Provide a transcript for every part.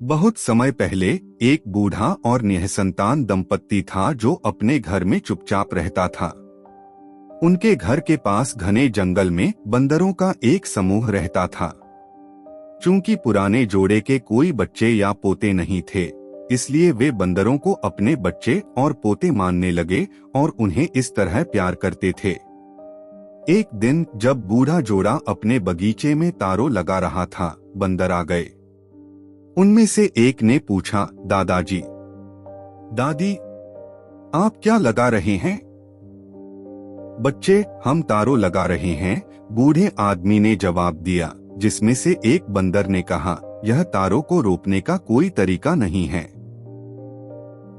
बहुत समय पहले एक बूढ़ा और निःसंतान दंपत्ति था जो अपने घर में चुपचाप रहता था। उनके घर के पास घने जंगल में बंदरों का एक समूह रहता था। चूंकि पुराने जोड़े के कोई बच्चे या पोते नहीं थे, इसलिए वे बंदरों को अपने बच्चे और पोते मानने लगे और उन्हें इस तरह प्यार करते थे। एक दिन जब बूढ़ा जोड़ा अपने बगीचे में तारों लगा रहा था, बंदर आ गए। उनमें से एक ने पूछा, दादाजी, दादी, आप क्या लगा रहे हैं? बच्चे, हम तारों लगा रहे हैं, बूढ़े आदमी ने जवाब दिया। जिसमें से एक बंदर ने कहा, यह तारों को रोकने का कोई तरीका नहीं है।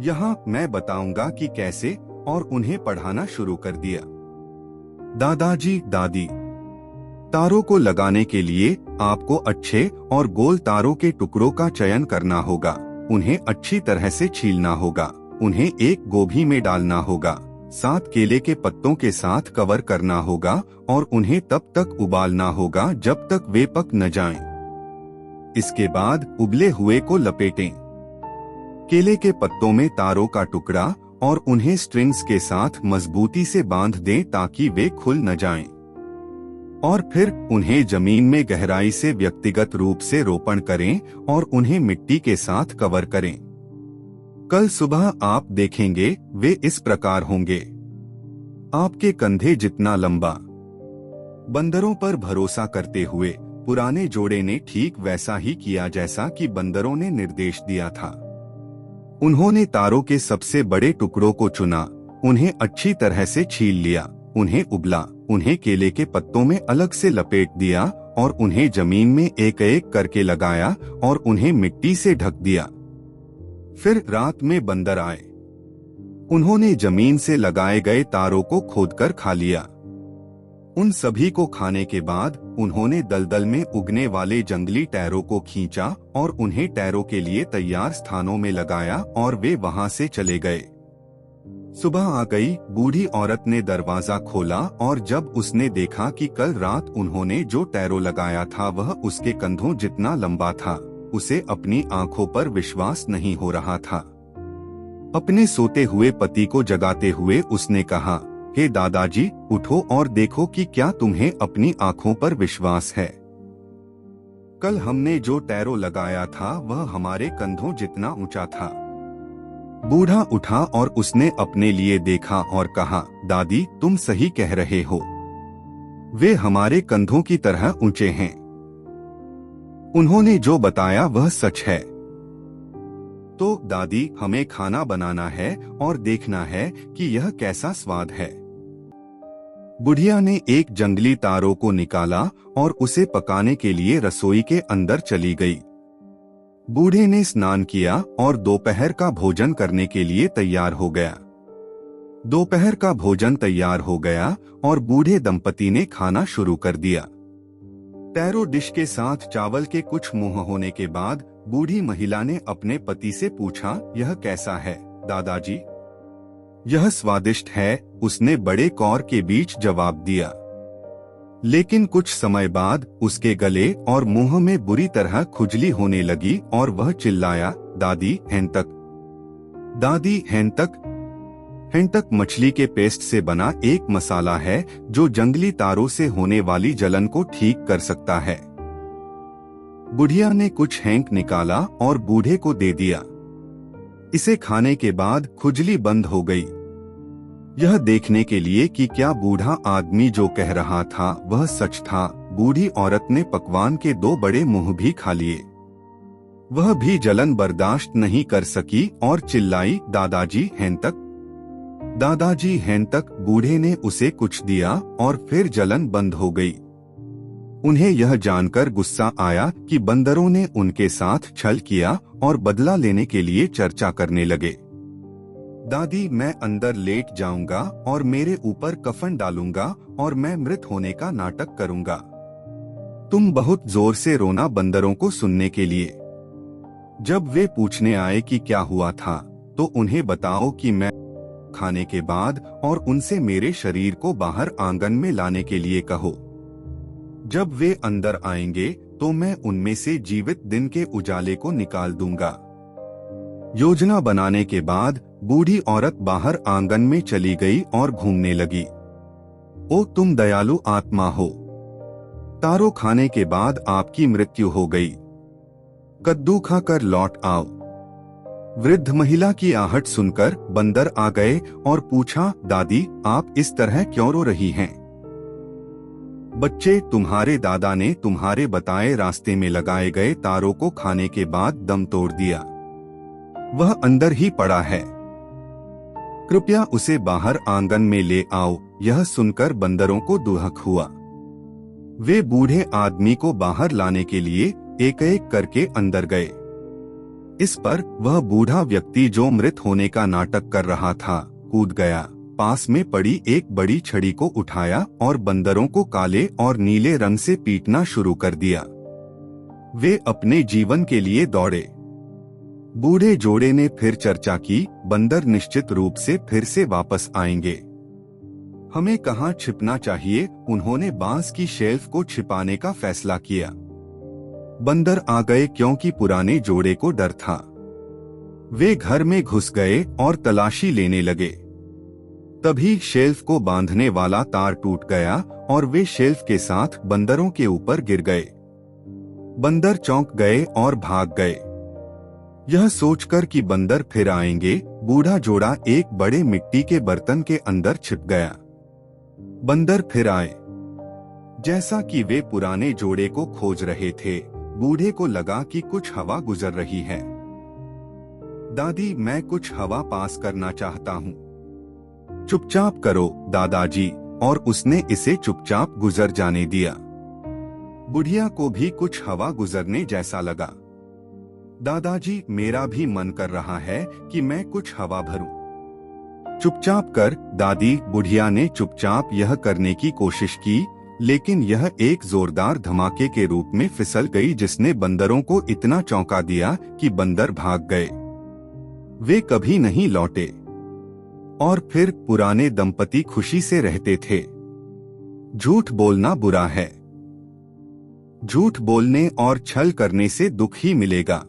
यहाँ मैं बताऊंगा कि कैसे, और उन्हें पढ़ाना शुरू कर दिया। दादाजी, दादी, तारों को लगाने के लिए आपको अच्छे और गोल तारों के टुकड़ों का चयन करना होगा। उन्हें अच्छी तरह से छीलना होगा। उन्हें एक गोभी में डालना होगा। 7 केले के पत्तों के साथ कवर करना होगा और उन्हें तब तक उबालना होगा जब तक वे पक न जाएं। इसके बाद उबले हुए को लपेटें। केले के पत्तों में तारों का टुकड़ा और उन्हें स्ट्रिंग्स के साथ मजबूती से बांध दें ताकि वे खुल न जाएं। और फिर उन्हें जमीन में गहराई से व्यक्तिगत रूप से रोपण करें और उन्हें मिट्टी के साथ कवर करें। कल सुबह आप देखेंगे वे इस प्रकार होंगे, आपके कंधे जितना लंबा। बंदरों पर भरोसा करते हुए पुराने जोड़े ने ठीक वैसा ही किया जैसा कि बंदरों ने निर्देश दिया था। उन्होंने तारों के सबसे बड़े टुकड़ों को चुना, उन्हें अच्छी तरह से छील लिया, उन्हें उबला, उन्हें केले के पत्तों में अलग से लपेट दिया और उन्हें जमीन में एक एक करके लगाया और उन्हें मिट्टी से ढक दिया। फिर रात में बंदर आए। उन्होंने जमीन से लगाए गए तारों को खोदकर खा लिया। उन सभी को खाने के बाद उन्होंने दलदल में उगने वाले जंगली टैरों को खींचा और उन्हें टैरों के लिए तैयार स्थानों में लगाया और वे वहां से चले गए। सुबह आ गई। बूढ़ी औरत ने दरवाजा खोला और जब उसने देखा कि कल रात उन्होंने जो टैरो लगाया था वह उसके कंधों जितना लंबा था, उसे अपनी आंखों पर विश्वास नहीं हो रहा था। अपने सोते हुए पति को जगाते हुए उसने कहा, हे दादाजी, उठो और देखो कि क्या तुम्हें अपनी आंखों पर विश्वास है। कल हमने जो टैरो लगाया था वह हमारे कंधों जितना ऊंचा था। बूढ़ा उठा और उसने अपने लिए देखा और कहा, दादी, तुम सही कह रहे हो, वे हमारे कंधों की तरह ऊंचे हैं। उन्होंने जो बताया वह सच है। तो दादी, हमें खाना बनाना है और देखना है कि यह कैसा स्वाद है। बुढ़िया ने एक जंगली तारों को निकाला और उसे पकाने के लिए रसोई के अंदर चली गई। बूढ़े ने स्नान किया और दोपहर का भोजन करने के लिए तैयार हो गया। दोपहर का भोजन तैयार हो गया और बूढ़े दंपति ने खाना शुरू कर दिया। टैरो डिश के साथ चावल के कुछ मुंह होने के बाद बूढ़ी महिला ने अपने पति से पूछा, यह कैसा है दादाजी? यह स्वादिष्ट है, उसने बड़े कौर के बीच जवाब दिया। लेकिन कुछ समय बाद उसके गले और मुंह में बुरी तरह खुजली होने लगी और वह चिल्लाया, दादी, हेंतक, दादी, हेंतक। हेंतक मछली के पेस्ट से बना एक मसाला है जो जंगली तारों से होने वाली जलन को ठीक कर सकता है। बुढ़िया ने कुछ हेंक निकाला और बूढ़े को दे दिया। इसे खाने के बाद खुजली बंद हो गई। यह देखने के लिए कि क्या बूढ़ा आदमी जो कह रहा था वह सच था, बूढ़ी औरत ने पकवान के 2 बड़े मुंह भी खा लिए। वह भी जलन बर्दाश्त नहीं कर सकी और चिल्लाई, दादाजी, हेंतक, दादाजी, हेंतक। बूढ़े ने उसे कुछ दिया और फिर जलन बंद हो गई। उन्हें यह जानकर गुस्सा आया कि बंदरों ने उनके साथ छल किया और बदला लेने के लिए चर्चा करने लगे। दादी, मैं अंदर लेट जाऊंगा और मेरे ऊपर कफन डालूंगा और मैं मृत होने का नाटक करूंगा। तुम बहुत जोर से रोना बंदरों को सुनने के लिए। जब वे पूछने आए कि क्या हुआ था, तो उन्हें बताओ कि मैं खाने के बाद और उनसे मेरे शरीर को बाहर आंगन में लाने के लिए कहो। जब वे अंदर आएंगे तो मैं उनमें से जीवित दिन के उजाले को निकाल दूंगा। योजना बनाने के बाद बूढ़ी औरत बाहर आंगन में चली गई और घूमने लगी। ओ तुम दयालु आत्मा हो, तारों खाने के बाद आपकी मृत्यु हो गई, कद्दू खाकर लौट आओ। वृद्ध महिला की आहट सुनकर बंदर आ गए और पूछा, दादी आप इस तरह क्यों रो रही हैं? बच्चे, तुम्हारे दादा ने तुम्हारे बताए रास्ते में लगाए गए तारों को खाने के बाद दम तोड़ दिया, वह अंदर ही पड़ा है, कृपया उसे बाहर आंगन में ले आओ। यह सुनकर बंदरों को दुहक हुआ। वे बूढ़े आदमी को बाहर लाने के लिए एक एक करके अंदर गए। इस पर वह बूढ़ा व्यक्ति जो मृत होने का नाटक कर रहा था कूद गया, पास में पड़ी एक बड़ी छड़ी को उठाया और बंदरों को काले और नीले रंग से पीटना शुरू कर दिया। वे अपने जीवन के लिए दौड़े। बूढ़े जोड़े ने फिर चर्चा की, बंदर निश्चित रूप से फिर से वापस आएंगे, हमें कहाँ छिपना चाहिए। उन्होंने बांस की शेल्फ को छिपाने का फैसला किया। बंदर आ गए क्योंकि पुराने जोड़े को डर था। वे घर में घुस गए और तलाशी लेने लगे। तभी शेल्फ को बांधने वाला तार टूट गया और वे शेल्फ के साथ बंदरों के ऊपर गिर गए। बंदर चौंक गए और भाग गए। यह सोचकर कि बंदर फिर आएंगे, बूढ़ा जोड़ा एक बड़े मिट्टी के बर्तन के अंदर छिप गया। बंदर फिर आए। जैसा कि वे पुराने जोड़े को खोज रहे थे, बूढ़े को लगा कि कुछ हवा गुजर रही है। दादी, मैं कुछ हवा पास करना चाहता हूँ। चुपचाप करो दादाजी, और उसने इसे चुपचाप गुजर जाने दिया। बुढ़िया को भी कुछ हवा गुजरने जैसा लगा। दादाजी, मेरा भी मन कर रहा है कि मैं कुछ हवा भरूं। चुपचाप कर दादी। बुढ़िया ने चुपचाप यह करने की कोशिश की, लेकिन यह एक जोरदार धमाके के रूप में फिसल गई जिसने बंदरों को इतना चौंका दिया कि बंदर भाग गए। वे कभी नहीं लौटे। और फिर पुराने दंपति खुशी से रहते थे। झूठ बोलना बुरा है। झूठ बोलने और छल करने से दुख ही मिलेगा।